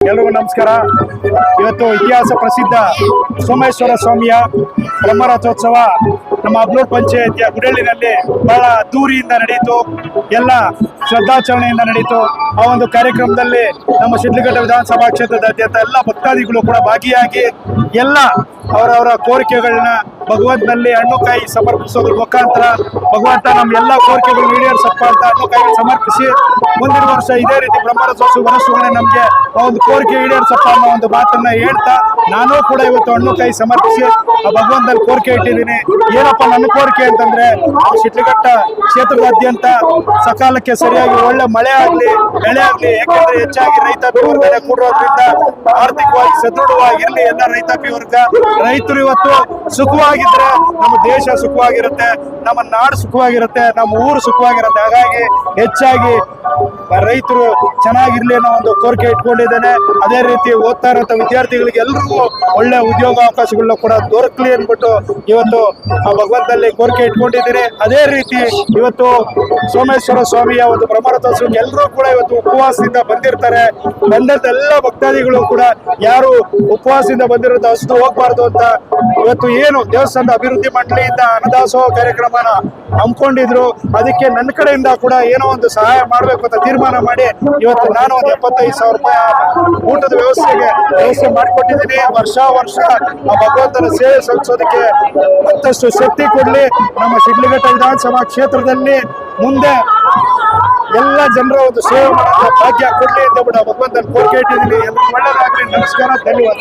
ಎಲ್ರಿಗೂ ನಮಸ್ಕಾರ. ಇವತ್ತು ಇತಿಹಾಸ ಪ್ರಸಿದ್ಧ ಸೋಮೇಶ್ವರ ಸ್ವಾಮಿಯ ಬ್ರಹ್ಮರಥೋತ್ಸವ ನಮ್ಮ ಅಬ್ಲೂರ್ ಪಂಚಾಯತಿಯ ಗುಡಳ್ಳಿನಲ್ಲಿ ಬಹಳ ಅದ್ದೂರಿಯಿಂದ ನಡೆಯಿತು. ಎಲ್ಲ ಶ್ರದ್ಧಾಚರಣೆಯಿಂದ ನಡೆಯಿತು. ಆ ಒಂದು ಕಾರ್ಯಕ್ರಮದಲ್ಲಿ ನಮ್ಮ ಶಿಡ್ಲಘಟ್ಟ ವಿಧಾನಸಭಾ ಕ್ಷೇತ್ರದಾದ್ಯಂತ ಎಲ್ಲ ಭಕ್ತಾದಿಗಳು ಕೂಡ ಭಾಗಿಯಾಗಿ ಎಲ್ಲ ಅವರವರ ಕೋರಿಕೆಗಳನ್ನ ಭಗವಂತನಲ್ಲಿ ಹಣ್ಣುಕಾಯಿ ಸಮರ್ಪಿಸೋದ್ರ ಮುಖಾಂತರ ಭಗವಂತ ನಮ್ಮ ಎಲ್ಲ ಕೋರಿಕೆಗಳು ಈಡೇರಿಸಪ್ಪ ಅಂತ ಹಣ್ಣುಕಾಯಿ ಸಮರ್ಪಿಸಿ ಮುಂದಿನ ವರ್ಷ ಇದೇ ರೀತಿ ಬ್ರಹ್ಮರಥೋತ್ಸವ ವರ್ಷಗಳೇ ನಮಗೆ ಆ ಒಂದು ಕೋರಿಕೆ ಈಡೇರಿಸಪ್ಪ ಅನ್ನೋ ಒಂದು ಮಾತನ್ನ ಹೇಳ್ತಾ ನಾನು ಕೂಡ ಇವತ್ತು ಹಣ್ಣುಕಾಯಿ ಸಮರ್ಪಿಸಿ ಆ ಭಗವಂತನಲ್ಲಿ ಕೋರಿಕೆ ಇಟ್ಟಿದ್ದೀನಿ. ಏನಪ್ಪ ನನ್ನ ಕೋರಿಕೆ ಅಂತಂದ್ರೆ ಶಿಡ್ಲಘಟ್ಟ ಕ್ಷೇತ್ರದಾದ್ಯಂತ ಸಕಾಲಕ್ಕೆ ಸರಿಯಾಗಿ ಒಳ್ಳೆ ಮಳೆ ಆಗ್ಲಿ ಬೆಳೆ ಆಗ್ಲಿ, ಯಾಕಂದ್ರೆ ಹೆಚ್ಚಾಗಿ ರೈತಾಪಿ ವರ್ಗ ಕೂಡೋದ್ರಿಂದ ಆರ್ಥಿಕವಾಗಿ ಸದೃಢವಾಗಿರ್ಲಿ ಎಲ್ಲ ರೈತಾಪಿ ವರ್ಗ. ರೈತರು ಇವತ್ತು ಸುಖವಾಗಿದ್ರೆ ನಮ್ಮ ದೇಶ ಸುಖವಾಗಿರುತ್ತೆ, ನಮ್ಮ ನಾಡು ಸುಖವಾಗಿರುತ್ತೆ, ನಮ್ಮ ಊರು ಸುಖವಾಗಿರುತ್ತೆ. ಹಾಗಾಗಿ ಹೆಚ್ಚಾಗಿ ರೈತರು ಚೆನ್ನಾಗಿರ್ಲಿ ಅನ್ನೋ ಒಂದು ಕೋರಿಕೆ ಇಟ್ಕೊಂಡಿದ್ದೇನೆ. ಅದೇ ರೀತಿ ಓದ್ತಾ ಇರುವಂತ ವಿದ್ಯಾರ್ಥಿಗಳಿಗೆ ಎಲ್ರಿಗೂ ಒಳ್ಳೆ ಉದ್ಯೋಗಾವಕಾಶಗಳನ್ನ ಕೂಡ ದೊರಕಲಿ ಅಂದ್ಬಿಟ್ಟು ಇವತ್ತು ಆ ಭಗವಂತನಲ್ಲಿ ಕೋರಿಕೆ ಇಟ್ಕೊಂಡಿದ್ದೀನಿ. ಅದೇ ರೀತಿ ಇವತ್ತು ಸೋಮೇಶ್ವರ ಸ್ವಾಮಿಯ ಒಂದು ಬ್ರಹ್ಮರಥೋತ್ಸವಕ್ಕೆ ಎಲ್ಲರೂ ಕೂಡ ಇವತ್ತು ಉಪವಾಸದಿಂದ ಬಂದಿರ್ತಾರೆ. ಬಂದಂತ ಎಲ್ಲ ಭಕ್ತಾದಿಗಳು ಕೂಡ ಯಾರು ಉಪವಾಸದಿಂದ ಬಂದಿರೋದು ಅಷ್ಟು ಹೋಗ್ಬಾರ್ದು ಅಂತ ಇವತ್ತು ಏನು ದೇವಸ್ಥಾನದ ಅಭಿವೃದ್ಧಿ ಮಂಡಳಿಯಿಂದ ಅನ್ನದಾಸೋಹ ಕಾರ್ಯಕ್ರಮನ ಹಮ್ಮಿಕೊಂಡಿದ್ರು. ಅದಕ್ಕೆ ನನ್ನ ಕಡೆಯಿಂದ ಕೂಡ ಏನೋ ಒಂದು ಸಹಾಯ ಮಾಡಬೇಕು ಅಂತ ತೀರ್ಮಾನ ಮಾಡಿ ಇವತ್ತು ನಾನು ಒಂದು 75,000 ರೂಪಾಯಿ ಊಟದ ವ್ಯವಸ್ಥೆ ಮಾಡಿಕೊಟ್ಟಿದ್ದೀನಿ. ವರ್ಷ ಆ ಭಗವಂತನ ಸೇವೆ ಸಲ್ಲಿಸೋದಕ್ಕೆ ಮತ್ತಷ್ಟು ಶಕ್ತಿ ಕೊಡ್ಲಿ. ನಮ್ಮ ಶಿಡ್ಲಘಟ್ಟ ವಿಧಾನಸಭಾ ಕ್ಷೇತ್ರದಲ್ಲಿ ಮುಂದೆ ಎಲ್ಲ ಜನರ ಒಂದು ಸೇವೆ ಮಾಡೋ ಭಾಗ್ಯ ಕೊಡ್ಲಿ ಅಂತ ಭಗವಂತನ ಕೋರಿಕೆ ಇಟ್ಟಿದ್ದೀನಿ. ಎಲ್ಲರೂ ಒಳ್ಳೆಯದಾಗಲಿ. ನಮಸ್ಕಾರ, ಧನ್ಯವಾದ.